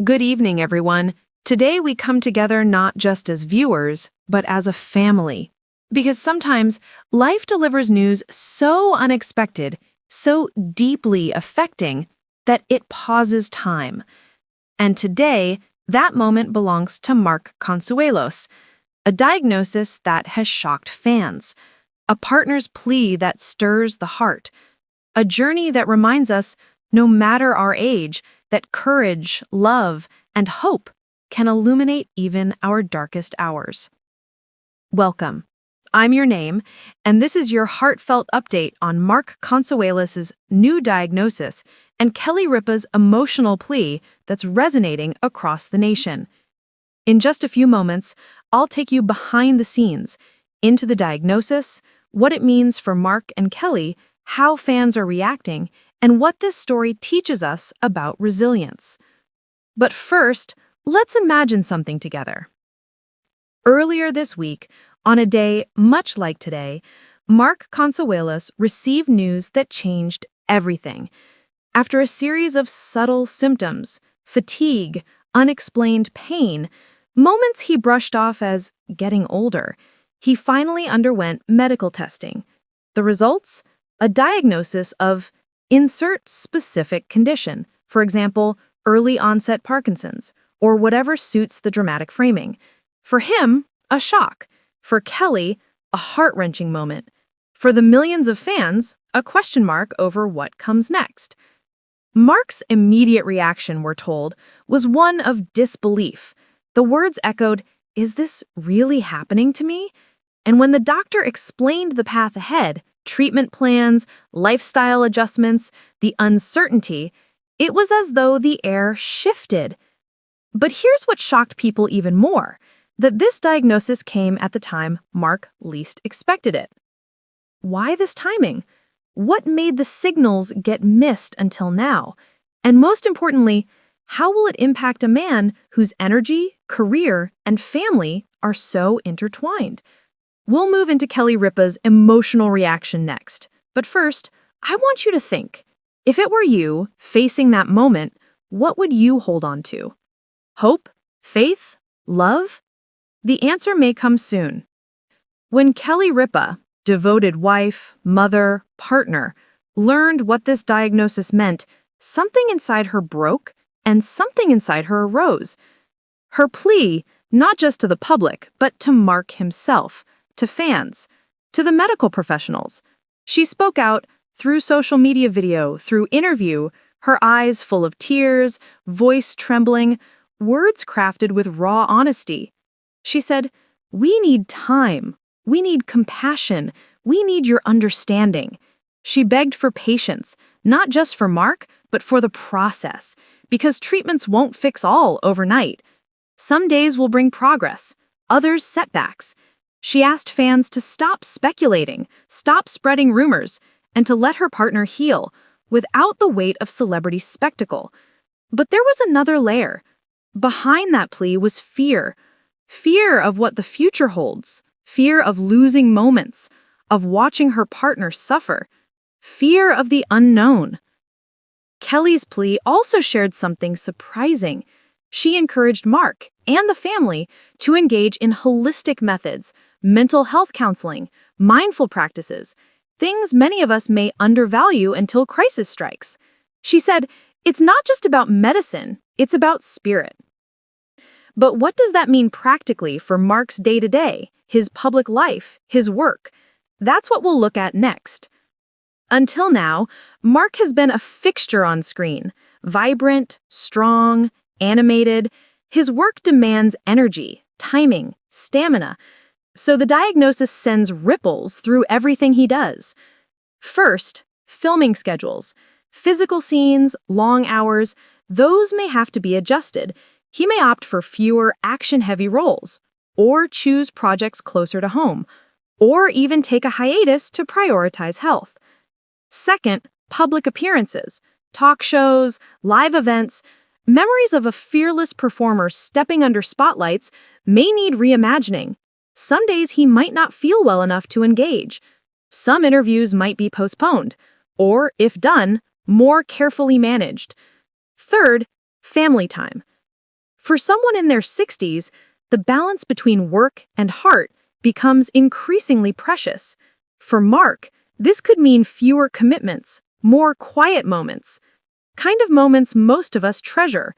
Good evening, everyone. Today we come together not just as viewers, but as a family. Because sometimes life delivers news so unexpected, so deeply affecting, that it pauses time. And today, that moment belongs to Mark Consuelos, a diagnosis that has shocked fans, a partner's plea that stirs the heart, a journey that reminds us, no matter our age, that courage, love, and hope can illuminate even our darkest hours. Welcome. I'm your name, and this is your heartfelt update on Mark Consuelos' new diagnosis and Kelly Ripa's emotional plea that's resonating across the nation. In just a few moments, I'll take you behind the scenes, into the diagnosis, what it means for Mark and Kelly, how fans are reacting, and what this story teaches us about resilience. But first, let's imagine something together. Earlier this week, on a day much like today, Mark Consuelos received news that changed everything. After a series of subtle symptoms, fatigue, unexplained pain, moments he brushed off as getting older, he finally underwent medical testing. The results? A diagnosis of insert specific condition, for example, early-onset Parkinson's, or whatever suits the dramatic framing. For him, a shock. For Kelly, a heart-wrenching moment. For the millions of fans, a question mark over what comes next. Mark's immediate reaction, we're told, was one of disbelief. The words echoed, "Is this really happening to me?" And when the doctor explained the path ahead, treatment plans, lifestyle adjustments, the uncertainty, it was as though the air shifted. But here's what shocked people even more, that this diagnosis came at the time Mark least expected it. Why this timing? What made the signals get missed until now? And most importantly, how will it impact a man whose energy, career, and family are so intertwined? We'll move into Kelly Ripa's emotional reaction next. But first, I want you to think. If it were you facing that moment, what would you hold on to? Hope? Faith? Love? The answer may come soon. When Kelly Ripa, devoted wife, mother, partner, learned what this diagnosis meant, something inside her broke and something inside her arose. Her plea, not just to the public, but to Mark himself, to fans, to the medical professionals. She spoke out through social media video, through interview, her eyes full of tears, voice trembling, words crafted with raw honesty. She said, "We need time. We need compassion. We need your understanding." She begged for patience, not just for Mark, but for the process, because treatments won't fix all overnight. Some days will bring progress, others setbacks. She asked fans to stop speculating, stop spreading rumors, and to let her partner heal without the weight of celebrity spectacle. But there was another layer. Behind that plea was fear. Fear of what the future holds. Fear of losing moments, of watching her partner suffer. Fear of the unknown. Kelly's plea also shared something surprising. She encouraged Mark and the family to engage in holistic methods, mental health counseling, mindful practices, things many of us may undervalue until crisis strikes. She said, "It's not just about medicine, it's about spirit." But what does that mean practically for Mark's day-to-day, his public life, his work? That's what we'll look at next. Until now, Mark has been a fixture on screen, vibrant, strong, animated. His work demands energy, timing, stamina, so the diagnosis sends ripples through everything he does. First, filming schedules. Physical scenes, long hours, those may have to be adjusted. He may opt for fewer action-heavy roles, or choose projects closer to home, or even take a hiatus to prioritize health. Second, public appearances, talk shows, live events. Memories of a fearless performer stepping under spotlights may need reimagining. Some days he might not feel well enough to engage. Some interviews might be postponed, or, if done, more carefully managed. Third, family time. For someone in their 60s, the balance between work and heart becomes increasingly precious. For Mark, this could mean fewer commitments, more quiet moments, kind of moments most of us treasure.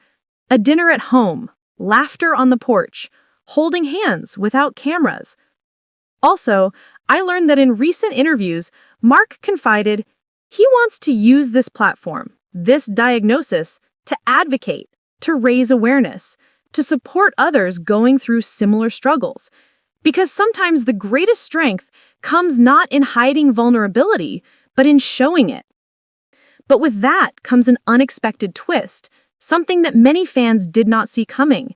A dinner at home, laughter on the porch, holding hands without cameras. Also, I learned that in recent interviews, Mark confided he wants to use this platform, this diagnosis, to advocate, to raise awareness, to support others going through similar struggles. Because sometimes the greatest strength comes not in hiding vulnerability, but in showing it. But with that comes an unexpected twist, something that many fans did not see coming.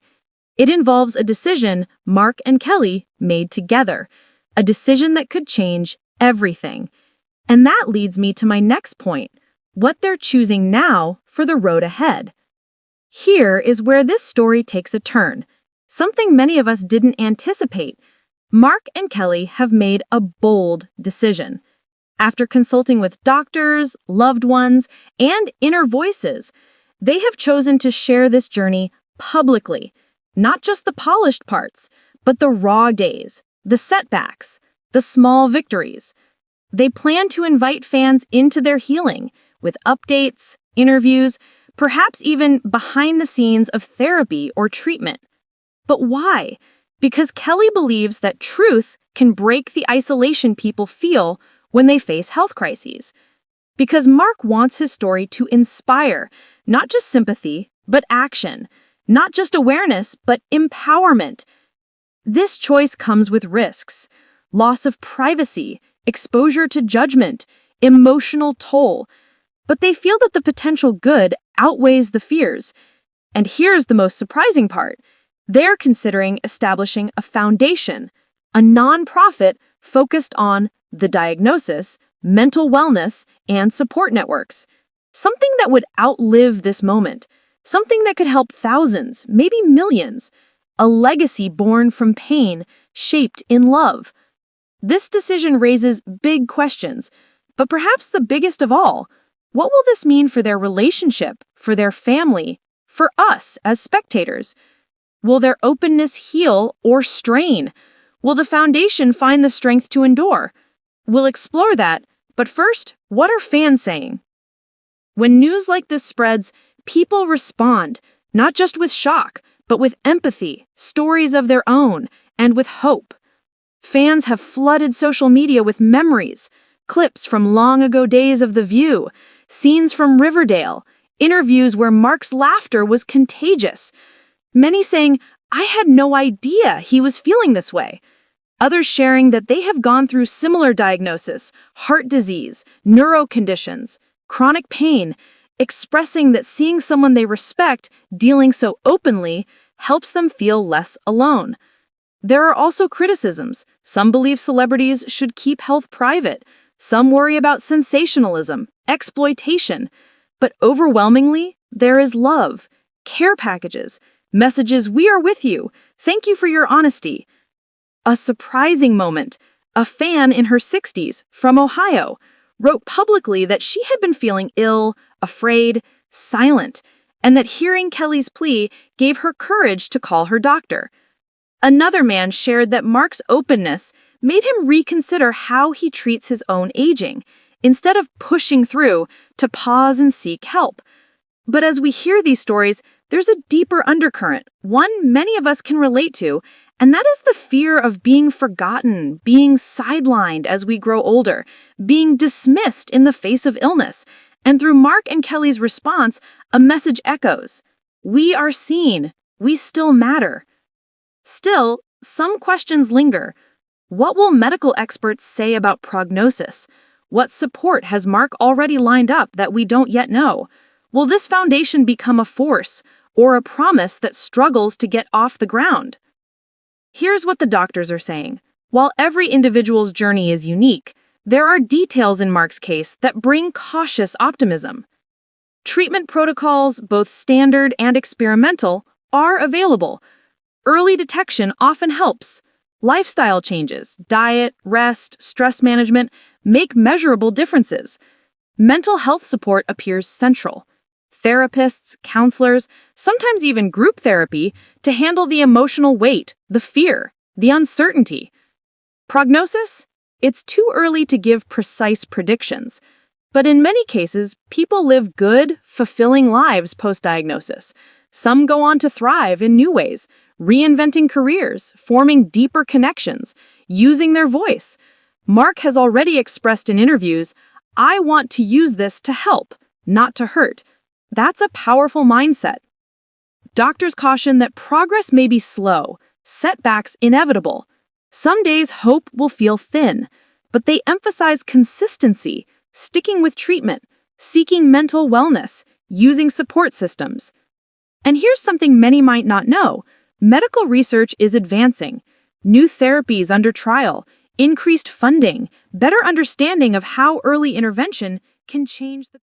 It involves a decision Mark and Kelly made together, a decision that could change everything. And that leads me to my next point, what they're choosing now for the road ahead. Here is where this story takes a turn, something many of us didn't anticipate. Mark and Kelly have made a bold decision. After consulting with doctors, loved ones, and inner voices, they have chosen to share this journey publicly, not just the polished parts, but the raw days, the setbacks, the small victories. They plan to invite fans into their healing with updates, interviews, perhaps even behind the scenes of therapy or treatment. But why? Because Kelly believes that truth can break the isolation people feel when they face health crises. Because Mark wants his story to inspire, not just sympathy, but action. Not just awareness, but empowerment. This choice comes with risks, loss of privacy, exposure to judgment, emotional toll. But they feel that the potential good outweighs the fears. And here's the most surprising part. They're considering establishing a foundation, a nonprofit focused on the diagnosis, mental wellness, and support networks. Something that would outlive this moment. Something that could help thousands, maybe millions. A legacy born from pain, shaped in love. This decision raises big questions, but perhaps the biggest of all, what will this mean for their relationship, for their family, for us as spectators? Will their openness heal or strain? Will the foundation find the strength to endure? We'll explore that, but first, what are fans saying? When news like this spreads, people respond, not just with shock, but with empathy, stories of their own, and with hope. Fans have flooded social media with memories, clips from long-ago days of The View, scenes from Riverdale, interviews where Mark's laughter was contagious. Many saying, "I had no idea he was feeling this way." Others sharing that they have gone through similar diagnosis, heart disease, neuro conditions, chronic pain, expressing that seeing someone they respect dealing so openly helps them feel less alone. There are also criticisms. Some believe celebrities should keep health private. Some worry about sensationalism, exploitation. But overwhelmingly, there is love, care packages, messages, "We are with you. Thank you for your honesty." A surprising moment. A fan in her 60s, from Ohio, wrote publicly that she had been feeling ill, afraid, silent, and that hearing Kelly's plea gave her courage to call her doctor. Another man shared that Mark's openness made him reconsider how he treats his own aging, instead of pushing through to pause and seek help. But as we hear these stories, there's a deeper undercurrent, one many of us can relate to, and that is the fear of being forgotten, being sidelined as we grow older, being dismissed in the face of illness. And through Mark and Kelly's response, a message echoes. We are seen. We still matter. Still, some questions linger. What will medical experts say about prognosis? What support has Mark already lined up that we don't yet know? Will this foundation become a force or a promise that struggles to get off the ground? Here's what the doctors are saying. While every individual's journey is unique, there are details in Mark's case that bring cautious optimism. Treatment protocols, both standard and experimental, are available. Early detection often helps. Lifestyle changes, diet, rest, stress management make measurable differences. Mental health support appears central. therapists, counselors, sometimes even group therapy to handle the emotional weight, the fear, the uncertainty. Prognosis? It's too early to give precise predictions. But in many cases, people live good, fulfilling lives post-diagnosis. Some go on to thrive in new ways, reinventing careers, forming deeper connections, using their voice. Mark has already expressed in interviews, "I want to use this to help, not to hurt." That's a powerful mindset. Doctors caution that progress may be slow, setbacks inevitable. Some days hope will feel thin, but they emphasize consistency, sticking with treatment, seeking mental wellness, using support systems. And here's something many might not know. Medical research is advancing. New therapies under trial, increased funding, better understanding of how early intervention can change the